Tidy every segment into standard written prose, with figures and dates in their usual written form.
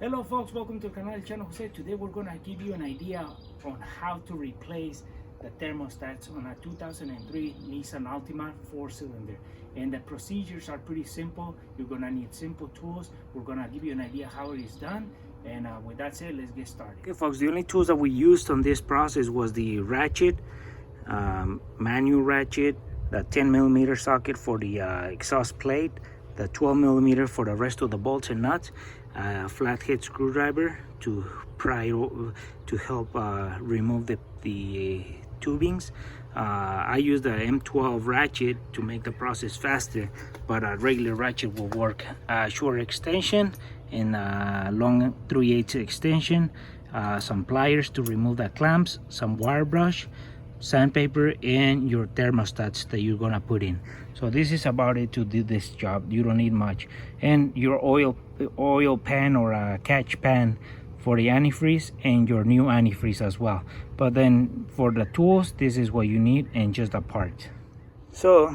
Hello folks, welcome to the canal channel Jose. Today we're gonna give you an idea on how to replace the thermostats on a 2003 Nissan Altima 4-cylinder. And the procedures are pretty simple. You're gonna need simple tools. We're gonna give you an idea how it is done. And with that said, let's get started. Okay folks, the only tools that we used on this process was the ratchet, manual ratchet, the 10mm socket for the exhaust plate, the 12mm for the rest of the bolts and nuts, a flathead screwdriver to pry to help remove the tubings. I use the M12 ratchet to make the process faster, but a regular ratchet will work. Short extension and long 3/8 extension, some pliers to remove the clamps, some wire brush, sandpaper, and your thermostats that you're gonna put in. So this is about it to do this job. You don't need much, and your oil pan or a catch pan for the antifreeze, and your new antifreeze as well. But then for the tools, this is what you need, and just a part. So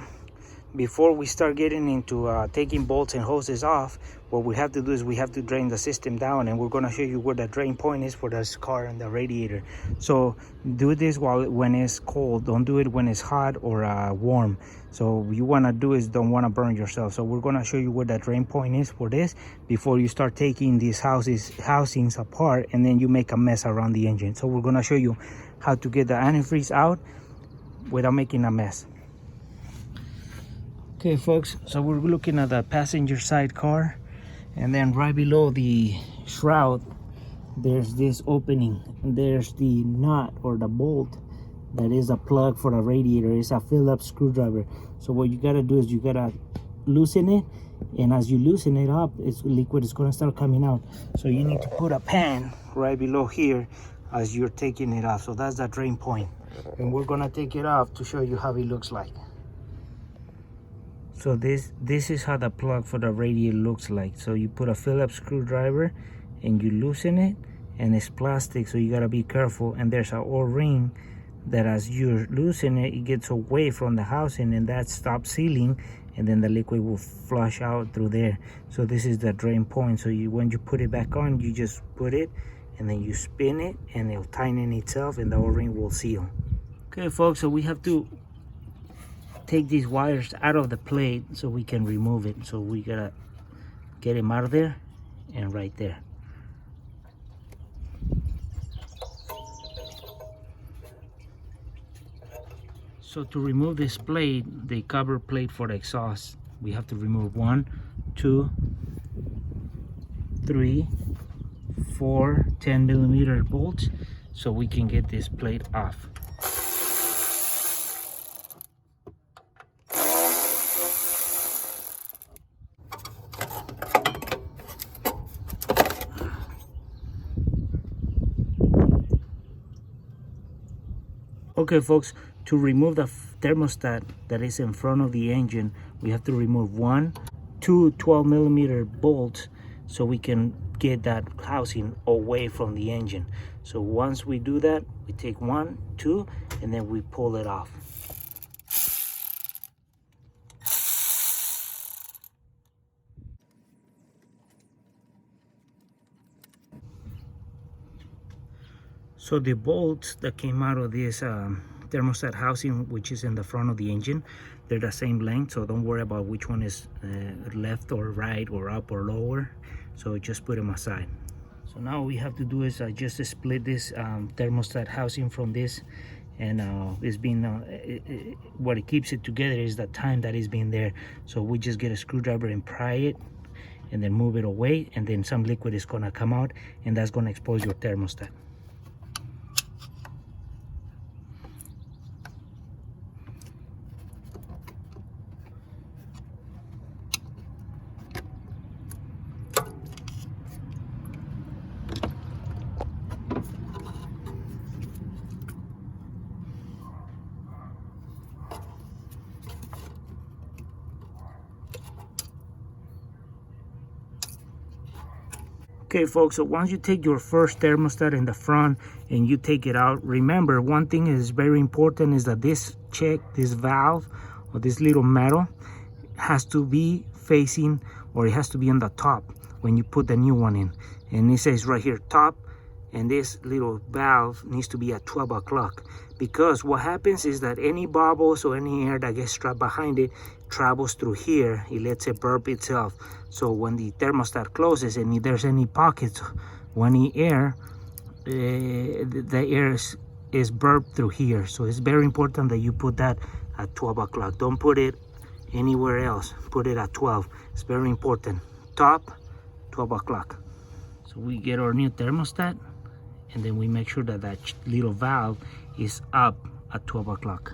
before we start getting into taking bolts and hoses off, what we have to do is we have to drain the system down, and we're going to show you where the drain point is for this car and the radiator. So do this when it's cold. Don't do it when it's hot or warm. So what you want to do is don't want to burn yourself. So we're going to show you where the drain point is for this before you start taking these housings apart, and then you make a mess around the engine. So we're going to show you how to get the antifreeze out without making a mess. Okay folks, so we're looking at the passenger side car, and then right below the shroud there's this opening, and there's the nut or the bolt that is a plug for the radiator. It's a Phillips screwdriver. So what you gotta do is you gotta loosen it, and as you loosen it up, liquid is gonna start coming out. So you need to put a pan right below here as you're taking it off. So that's the drain point, and we're gonna take it off to show you how it looks like. So this is how the plug for the radiator looks like. So you put a Phillips screwdriver and you loosen it, and it's plastic, so you gotta be careful. And there's an O-ring that as you loosen it, it gets away from the housing, and that stops sealing, and then the liquid will flush out through there. So this is the drain point. So when you put it back on, you just put it and then you spin it, and it'll tighten itself, and the O-ring will seal. Okay folks, so we have to take these wires out of the plate so we can remove it. So we gotta get them out of there and right there. So to remove this plate, the cover plate for the exhaust, we have to remove 1, 2, 3, 4 10mm bolts so we can get this plate off. Okay folks, to remove the thermostat that is in front of the engine, we have to remove 2 12mm bolts so we can get that housing away from the engine. So once we do that, we take 1, 2, and then we pull it off. So the bolts that came out of this thermostat housing, which is in the front of the engine, they're the same length, so don't worry about which one is left or right or up or lower. So just put them aside. So now all we have to do is just split this thermostat housing from this, and it's been what it keeps it together is the time that it's been there. So we just get a screwdriver and pry it, and then move it away, and then some liquid is gonna come out, and that's gonna expose your thermostat. Okay folks, so once you take your first thermostat in the front and you take it out, remember one thing is very important is that this valve or this little metal has to be facing, or it has to be on the top. when you put the new one in. And it says right here, top, and this little valve needs to be at 12 o'clock. Because what happens is that any bubbles or any air that gets trapped behind it travels through here. It lets it burp itself. So when the thermostat closes and if there's any pockets or any air, the air is burped through here. So it's very important that you put that at 12 o'clock. Don't put it anywhere else. Put it at 12. It's very important. Top, 12 o'clock. So we get our new thermostat, and then we make sure that that little valve is up at 12 o'clock.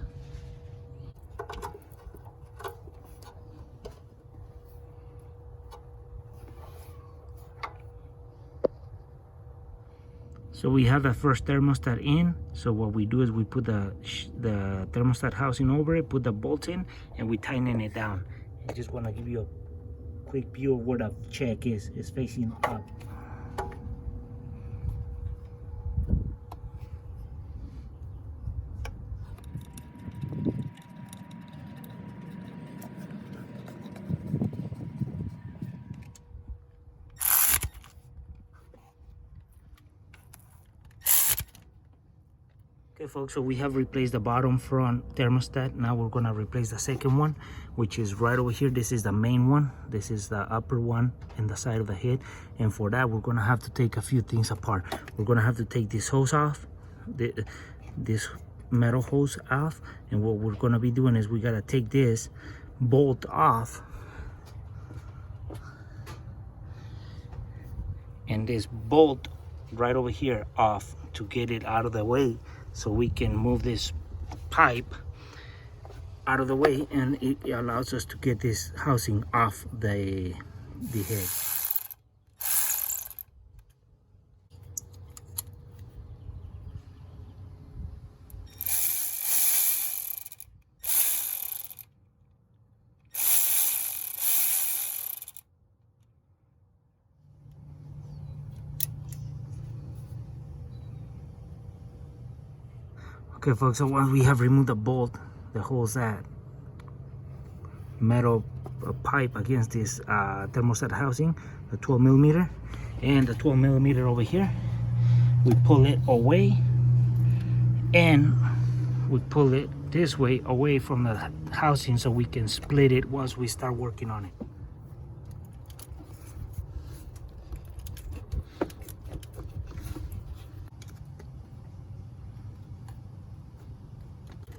So we have the first thermostat in. So what we do is we put the thermostat housing over it, put the bolts in, and we tighten it down. I just want to give you a quick view of where the check is. It's facing up. Okay folks, so we have replaced the bottom front thermostat. Now we're gonna replace the second one, which is right over here. This is the main one. This is the upper one in the side of the head. And for that, we're gonna have to take a few things apart. We're gonna have to take this hose off, this metal hose off. And what we're gonna be doing is we gotta take this bolt off. And this bolt right over here off to get it out of the way, so we can move this pipe out of the way, and it allows us to get this housing off the head. Okay folks, so once we have removed the bolt that holds that metal pipe against this thermostat housing, the 12 millimeter and the 12 millimeter over here, we pull it away, and we pull it this way away from the housing so we can split it once we start working on it.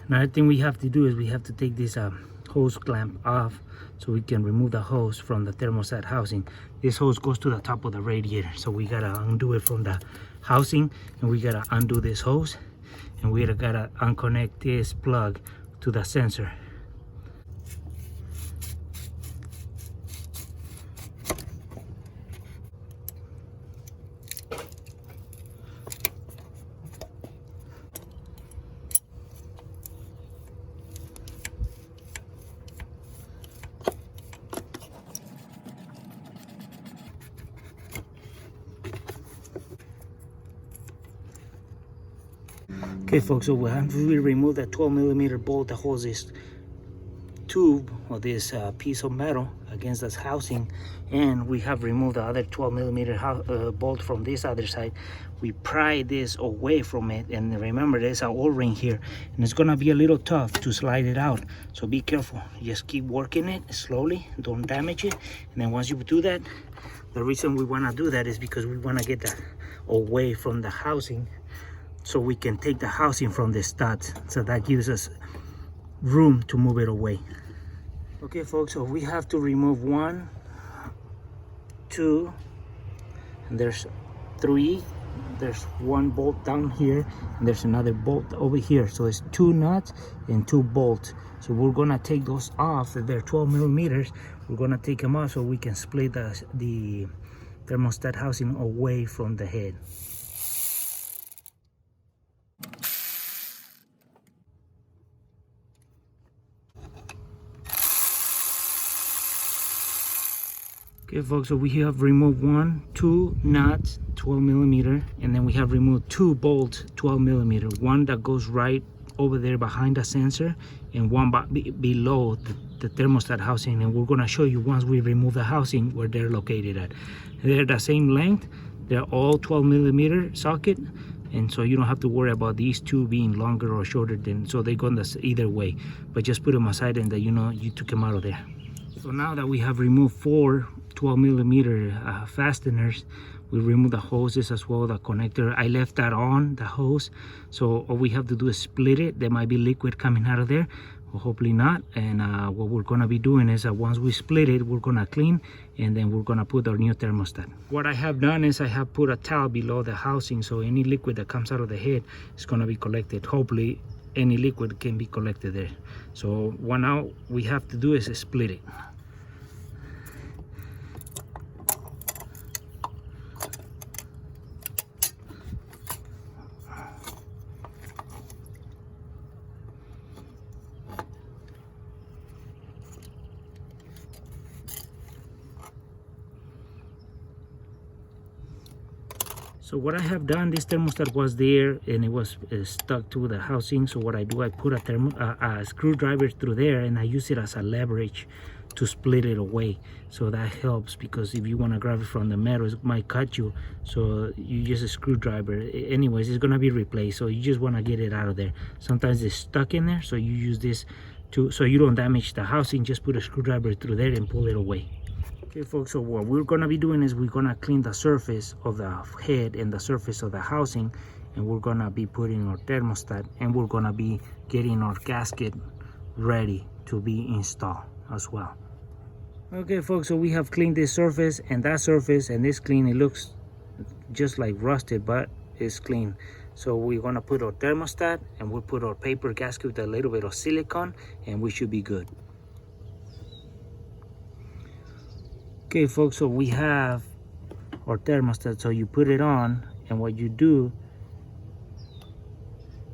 Another thing we have to do is we have to take this hose clamp off so we can remove the hose from the thermostat housing. This hose goes to the top of the radiator, so we gotta undo it from the housing, and we gotta undo this hose, and we gotta unconnect this plug to the sensor. Okay folks, so we remove that 12 millimeter bolt that holds this tube or this piece of metal against this housing, and we have removed the other 12 millimeter bolt from this other side. We pry this away from it, and remember there's an O-ring here, and it's gonna be a little tough to slide it out, so be careful. Just keep working it slowly, don't damage it. And then once you do that, the reason we want to do that is because we want to get that away from the housing, so we can take the housing from the studs, so that gives us room to move it away. Okay folks, so we have to remove 1, 2, and there's 3. There's 1 bolt down here, and there's another bolt over here. So it's 2 nuts and 2 bolts. So we're gonna take those off. They're 12 millimeters. We're gonna take them off so we can split the thermostat housing away from the head. Okay folks, so we have removed 1, 2 nuts, 12 millimeter, and then we have removed 2 bolts, 12 millimeter. One that goes right over there behind the sensor, and one below the thermostat housing, and we're gonna show you once we remove the housing where they're located at. They're the same length. They're all 12 millimeter socket, and so you don't have to worry about these two being longer or shorter than, so they go in either way. But just put them aside and that you know you took them out of there. So now that we have removed 4 12 millimeter fasteners, we remove the hoses as well, the connector. I left that on, the hose, so all we have to do is split it. There might be liquid coming out of there, well, hopefully not. And what we're gonna be doing is once we split it, we're gonna clean, and then we're gonna put our new thermostat. What I have done is I have put a towel below the housing, so any liquid that comes out of the head is gonna be collected. Hopefully any liquid can be collected there. So what now we have to do is split it. So what I have done, this thermostat was there and it was stuck to the housing. So what I do, I put a screwdriver through there, and I use it as a leverage to split it away. So that helps, because if you want to grab it from the metal, it might cut you. So you use a screwdriver. Anyways, it's gonna be replaced. So you just want to get it out of there. Sometimes it's stuck in there, so you use this so you don't damage the housing. Just put a screwdriver through there and pull it away. Okay folks, so what we're gonna be doing is we're gonna clean the surface of the head and the surface of the housing, and we're gonna be putting our thermostat, and we're gonna be getting our gasket ready to be installed as well. Okay folks, so we have cleaned this surface and that surface, and it's clean. It looks just like rusted, but it's clean. So we're gonna put our thermostat, and we'll put our paper gasket with a little bit of silicone, and we should be good. Okay folks, so we have our thermostat. So you put it on, and what you do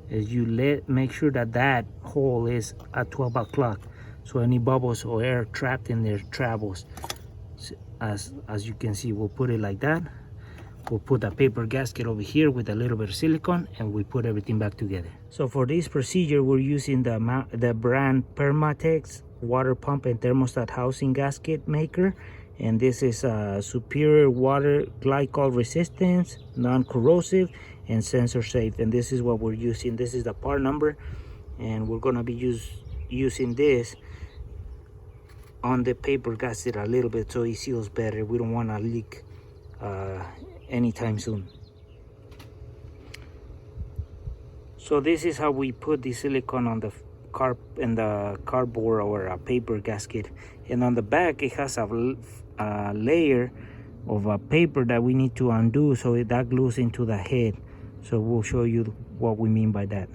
is you make sure that that hole is at 12 o'clock, so any bubbles or air trapped in there travels. As you can see, we'll put it like that. We'll put the paper gasket over here with a little bit of silicone, and we put everything back together. So for this procedure, we're using the brand Permatex water pump and thermostat housing gasket maker. And this is a superior water glycol resistance, non-corrosive, and sensor safe. And this is what we're using. This is the part number, and we're gonna be using this on the paper gasket a little bit so it seals better. We don't want to leak anytime soon. So this is how we put the silicone on the cardboard or a paper gasket, and on the back it has a layer of a paper that we need to undo, so that glues into the head. So we'll show you what we mean by that.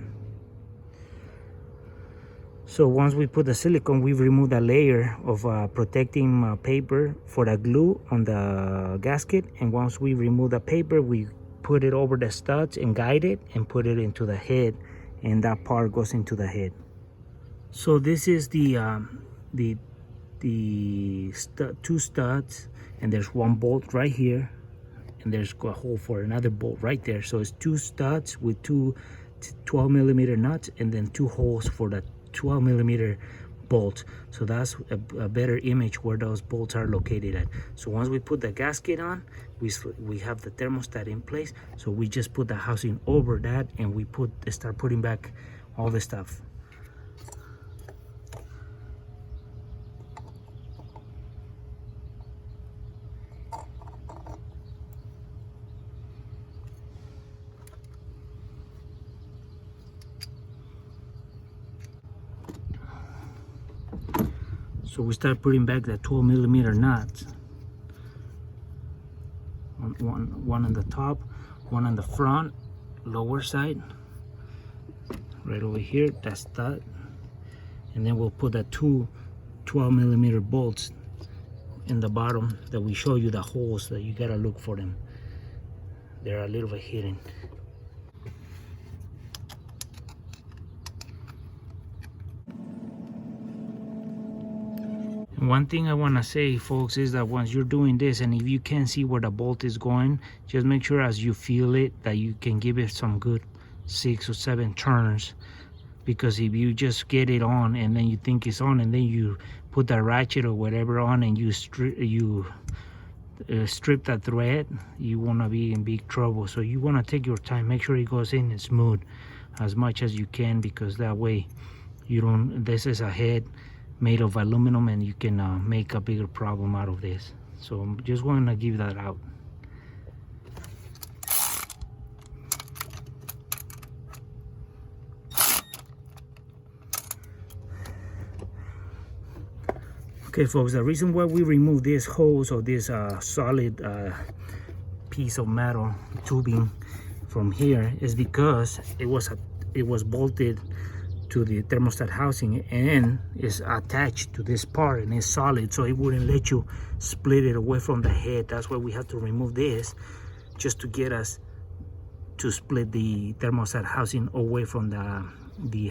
So once we put the silicone, we've removed a layer of protecting paper for the glue on the gasket, and once we remove the paper, we put it over the studs and guide it and put it into the head, and that part goes into the head. So this is the two studs, and there's one bolt right here, and there's a hole for another bolt right there. So it's two studs with two 12 millimeter nuts, and then two holes for the 12 millimeter bolts. So that's a better image where those bolts are located at. So once we put the gasket on, we have the thermostat in place. So we just put the housing over that, and we start putting back all the stuff. So we start putting back the 12 millimeter nuts. One on the top, one on the front, lower side, right over here, that's that. And then we'll put the two 12 millimeter bolts in the bottom that we show you the holes that you gotta look for them. They're a little bit hidden. One thing I want to say, folks, is that once you're doing this, and if you can't see where the bolt is going, just make sure as you feel it that you can give it some good 6 or 7 turns because if you just get it on and then you think it's on and then you put that ratchet or whatever on and you strip that thread, you want to be in big trouble. So you want to take your time, make sure it goes in and smooth as much as you can, because that way you don't, this is a head made of aluminum and you can make a bigger problem out of this. So I'm just want to give that out. Okay folks, the reason why we remove this hose or this solid piece of metal tubing from here is because it was bolted to the thermostat housing and is attached to this part and it's solid, so it wouldn't let you split it away from the head. That's why we have to remove this, just to get us to split the thermostat housing away from the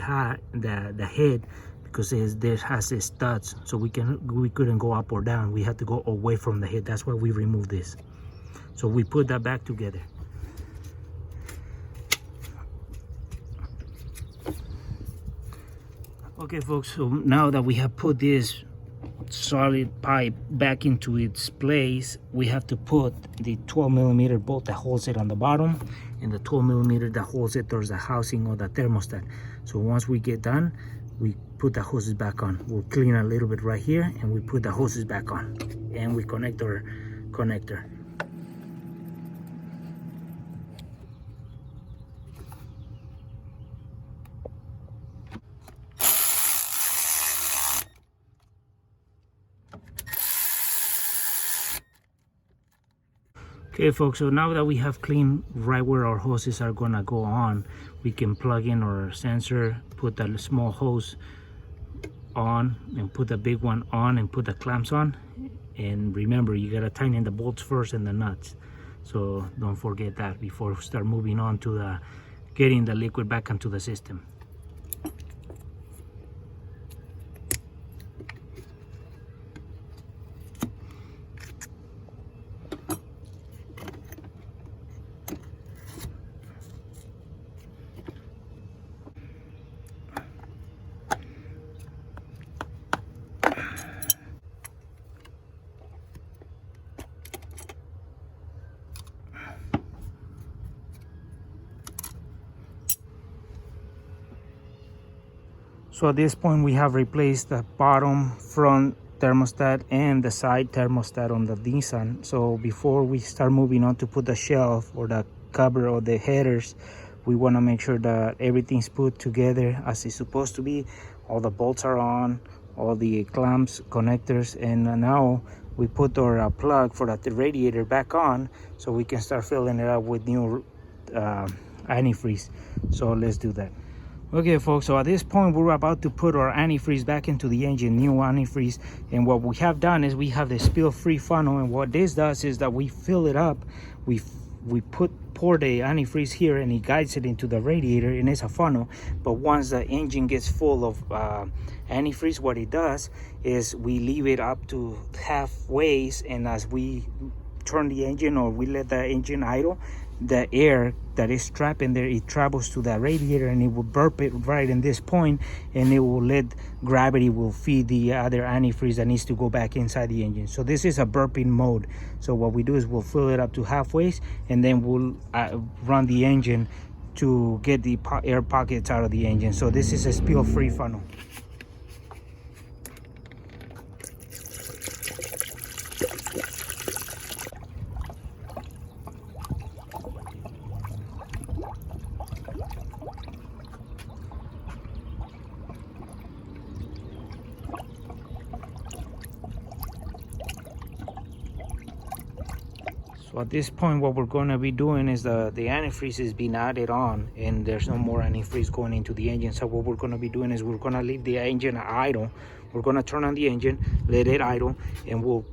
head, because there has the studs, so we couldn't go up or down. We had to go away from the head. That's why we removed this. So we put that back together. Okay folks, so now that we have put this solid pipe back into its place, we have to put the 12mm bolt that holds it on the bottom and the 12mm that holds it towards the housing of the thermostat. So once we get done, we put the hoses back on. We'll clean a little bit right here and we put the hoses back on and we connect our connector. Okay folks, so now that we have cleaned right where our hoses are gonna go on, we can plug in our sensor, put that small hose on and put the big one on and put the clamps on. And remember, you gotta tighten the bolts first and the nuts, so don't forget that before we start moving on to getting the liquid back into the system. So at this point we have replaced the bottom front thermostat and the side thermostat on the Nissan. So before we start moving on to put the shelf or the cover or the headers, we want to make sure that everything's put together as it's supposed to be. All the bolts are on, all the clamps, connectors, and now we put our plug for the radiator back on so we can start filling it up with new antifreeze. So let's do that. Okay folks, so at this point we're about to put our antifreeze back into the engine, new antifreeze. And what we have done is we have the spill-free funnel, and what this does is that we fill it up, we pour the antifreeze here and it guides it into the radiator and it's a funnel. But once the engine gets full of antifreeze, what it does is we leave it up to halfway, and as we turn the engine or we let the engine idle, the air that is trapped in there, it travels to the radiator and it will burp it right in this point, and it will let gravity will feed the other antifreeze that needs to go back inside the engine. So this is a burping mode. So what we do is we'll fill it up to halfway and then we'll run the engine to get the air pockets out of the engine. So this is a spill-free funnel. So at this point what we're going to be doing is the antifreeze is being added on and there's no more antifreeze going into the engine. So what we're going to be doing is we're going to leave the engine idle. We're going to turn on the engine, let it idle, and we'll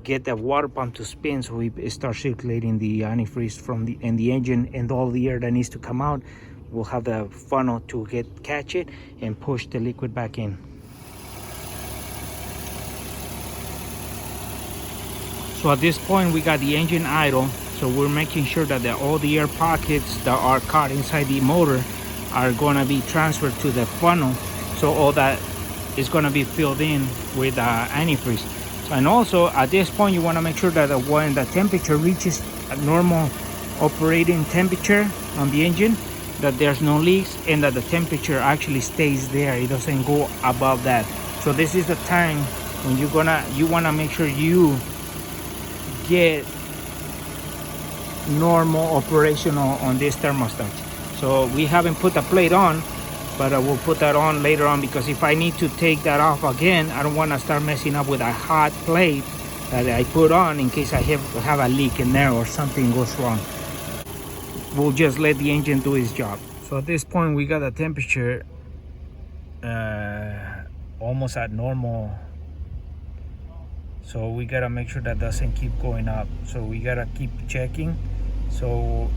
get that water pump to spin so we start circulating the antifreeze from the engine, and all the air that needs to come out, we'll have the funnel to catch it and push the liquid back in. So at this point we got the engine idle, so we're making sure that all the air pockets that are caught inside the motor are gonna be transferred to the funnel, so all that is gonna be filled in with antifreeze. And also at this point, you want to make sure that when the temperature reaches a normal operating temperature on the engine, that there's no leaks and that the temperature actually stays there. It doesn't go above that. So this is the time when you want to make sure you get normal operational on this thermostat. So we haven't put the plate on, but I will put that on later on, because if I need to take that off again, I don't want to start messing up with a hot plate that I put on in case I have a leak in there or something goes wrong. We'll just let the engine do its job. So at this point, we got the temperature almost at normal. So we gotta make sure that doesn't keep going up. So we gotta keep checking. So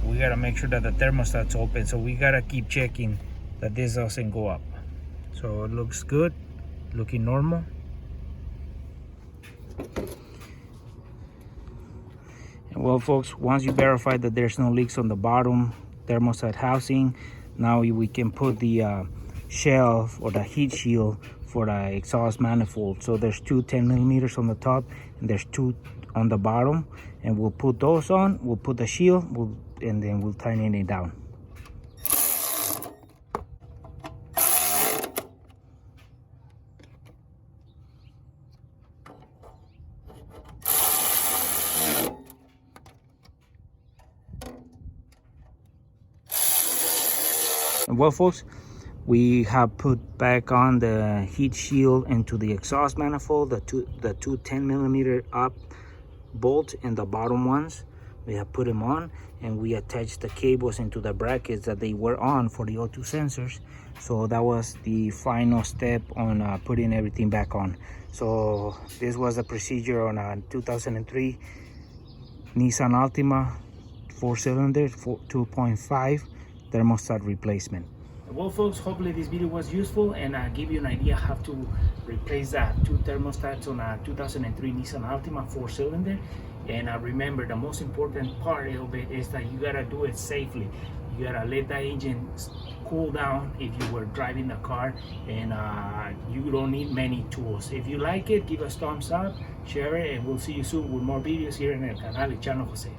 we gotta make sure that the thermostat's open. So we gotta keep checking that this doesn't go up. So it looks good, looking normal. And well, folks, once you verify that there's no leaks on the bottom thermostat housing, now we can put the shelf or the heat shield for the exhaust manifold. So there's two 10 millimeters on the top and there's two on the bottom, and we'll put those on. We'll put the shield, and then we'll tighten it down. And well, folks, we have put back on the heat shield into the exhaust manifold, the two 10 millimeter up bolts and the bottom ones. We have put them on, and we attached the cables into the brackets that they were on for the O2 sensors. So that was the final step on putting everything back on. So this was the procedure on a 2003 Nissan Altima 4-cylinder 2.5 thermostat replacement. Well, folks, hopefully this video was useful and give you an idea how to replace two thermostats on a 2003 Nissan Altima 4-cylinder. And remember, the most important part of it is that you gotta do it safely. You gotta let that engine cool down if you were driving the car, and you don't need many tools. If you like it, give us thumbs up, share it, and we'll see you soon with more videos here in el canal de Chano Jose.